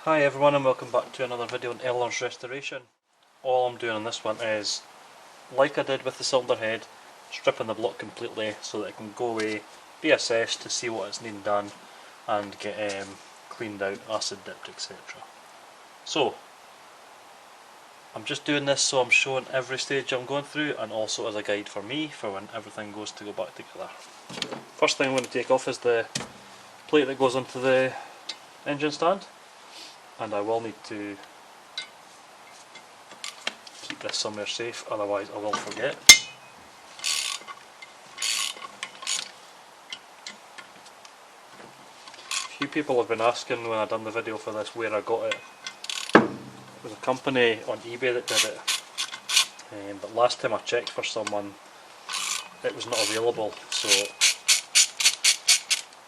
Hi everyone and welcome back to another video on Eleanor's restoration. All I'm doing on this one is, like I did with the cylinder head, stripping the block completely so that it can go away, be assessed to see what it's needing done and get cleaned out, acid dipped, etc. So, I'm just doing this so I'm showing every stage I'm going through and also as a guide for me for when everything goes to go back together. First thing I'm going to take off is the plate that goes onto the engine stand. And I will need to keep this somewhere safe, otherwise I will forget. A few people have been asking when I done the video for this where I got it. It was a company on eBay that did it, but last time I checked for someone it was not available, so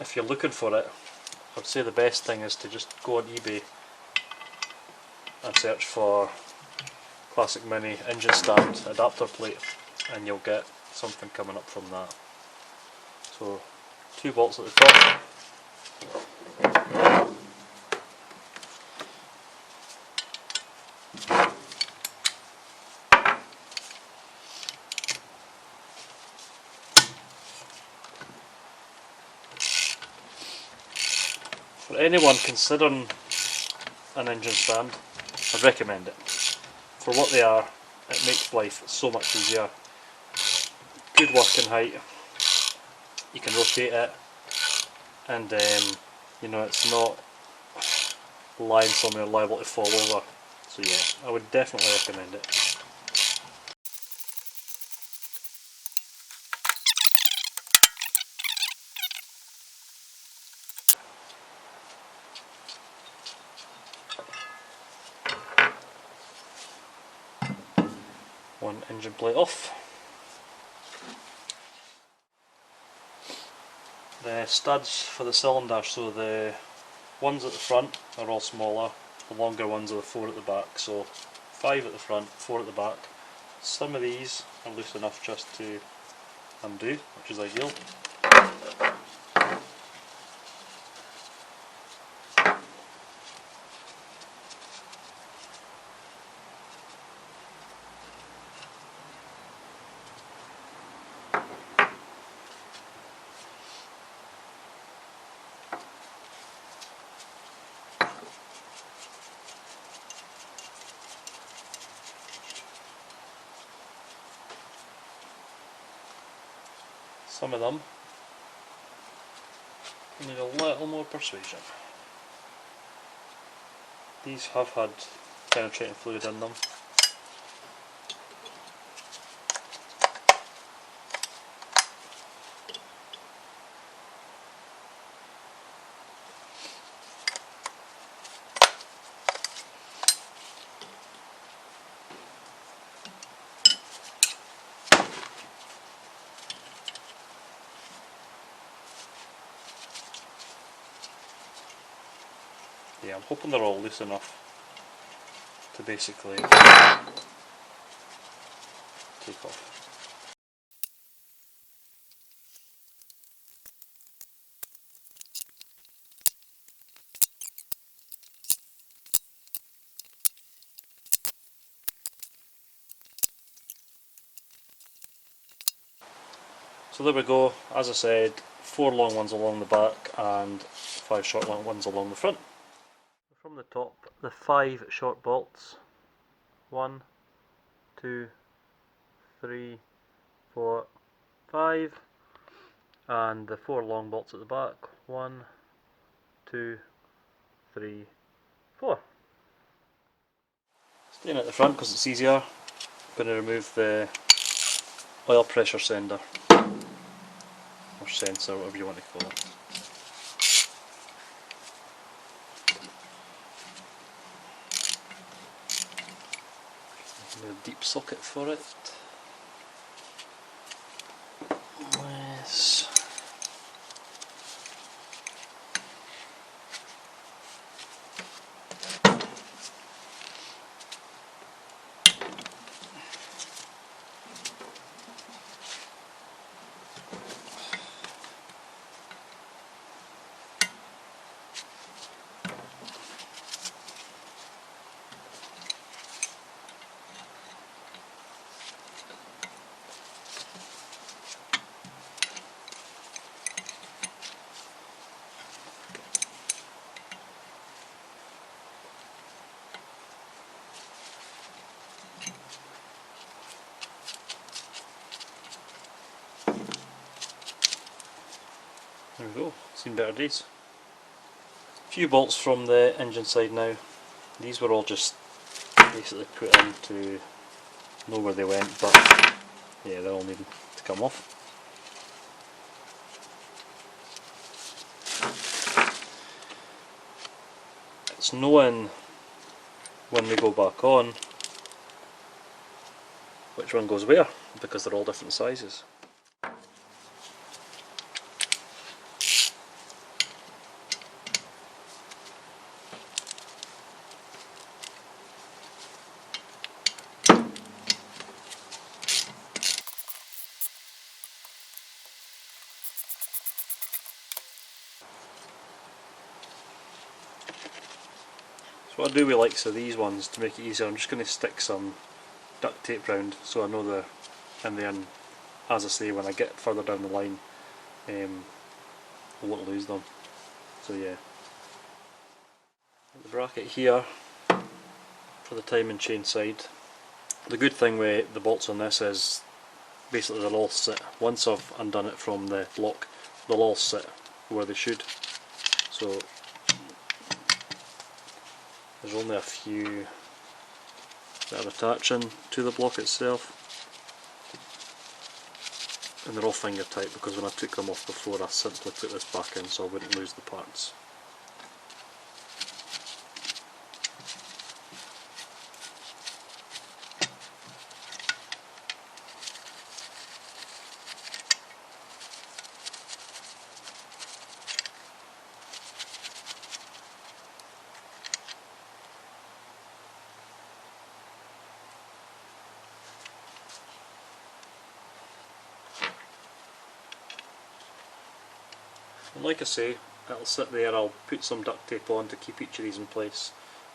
if you're looking for it, I'd say the best thing is to just go on eBay and search for classic mini engine stand adapter plate and you'll get something coming up from that. So 2 bolts at the top. For anyone considering an engine stand, I'd recommend it. For what they are, it makes life so much easier. Good working height, you can rotate it, and you know, it's not lying somewhere liable to fall over. So yeah, I would definitely recommend it. One engine plate off. The studs for the cylinder, so the ones at the front are all smaller, the longer ones are the 4 at the back, so 5 at the front, 4 at the back. Some of these are loose enough just to undo, which is ideal. Some of them need a little more persuasion. These have had penetrating fluid in them. Yeah, I'm hoping they're all loose enough to basically take off. So there we go, as I said, 4 long ones along the back and 5 short ones along the front. From the top, the 5 short bolts, 1, 2, 3, 4, 5, and the 4 long bolts at the back, 1, 2, 3, 4. Staying at the front because it's easier, I'm going to remove the oil pressure sender, or sensor, whatever you want to call it. A deep socket for it. Yes. Seen better days. A few bolts from the engine side now. These were all just basically put in to know where they went, but yeah, they're all needing to come off. It's knowing when we go back on which one goes where, because they're all different sizes. So what I do with likes of these ones to make it easier, I'm just going to stick some duct tape round so I know they're in there, and as I say, when I get further down the line I won't lose them. So yeah. The bracket here for the timing chain side. The good thing with the bolts on this is basically they'll all sit, once I've undone it from the block, they'll all sit where they should. So there's only a few that are attaching to the block itself, and they're all finger tight because when I took them off before I simply put this back in so I wouldn't lose the parts. And like I say, it'll sit there. I'll put some duct tape on to keep each of these in place.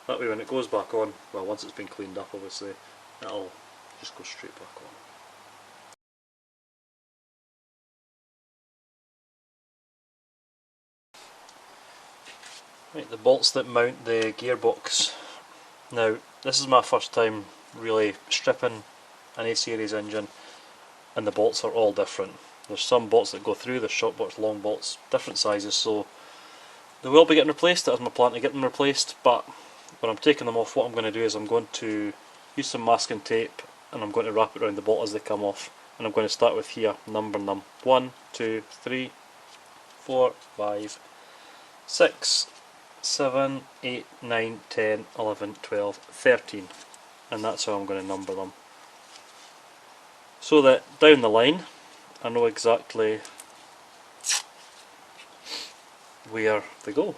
That way when it goes back on, well, once it's been cleaned up obviously, it'll just go straight back on. Right, the bolts that mount the gearbox. Now, this is my first time really stripping an A-series engine, and the bolts are all different. There's some bolts that go through, there's short bolts, long bolts, different sizes, so they will be getting replaced. That is my plan, to get them replaced, but when I'm taking them off, what I'm going to do is I'm going to use some masking tape and I'm going to wrap it around the bolt as they come off, and I'm going to start with here, numbering them 1, 2, 3, 4, 5, 6, 7, 8, 9, 10, 11, 12, 13, and that's how I'm going to number them, so that down the line I know exactly where they go.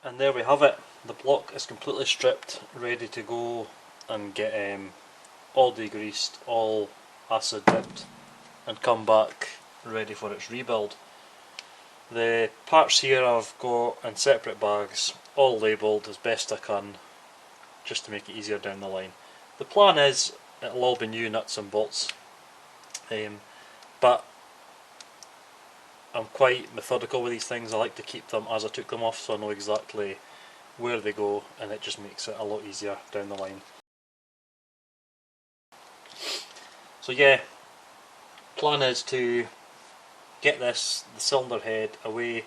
And there we have it. The block is completely stripped, ready to go and get all degreased, all acid dipped, and come back ready for its rebuild. The parts here I've got in separate bags, all labelled as best I can, just to make it easier down the line. The plan is it'll all be new nuts and bolts, but I'm quite methodical with these things. I like to keep them as I took them off so I know exactly where they go, and it just makes it a lot easier down the line. So yeah, plan is to get the cylinder head away,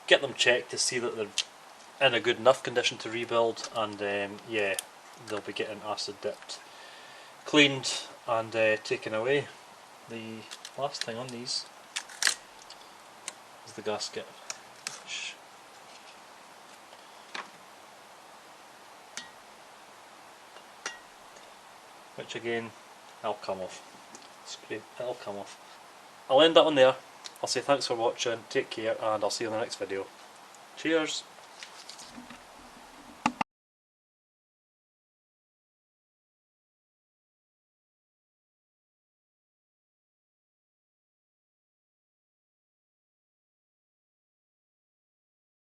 get them checked to see that they're in a good enough condition to rebuild, and yeah, they'll be getting acid dipped, cleaned and taken away. The last thing on these is the gasket, which again, I'll come off. It'll come off. I'll end that on there. I'll say thanks for watching, take care, and I'll see you in the next video. Cheers!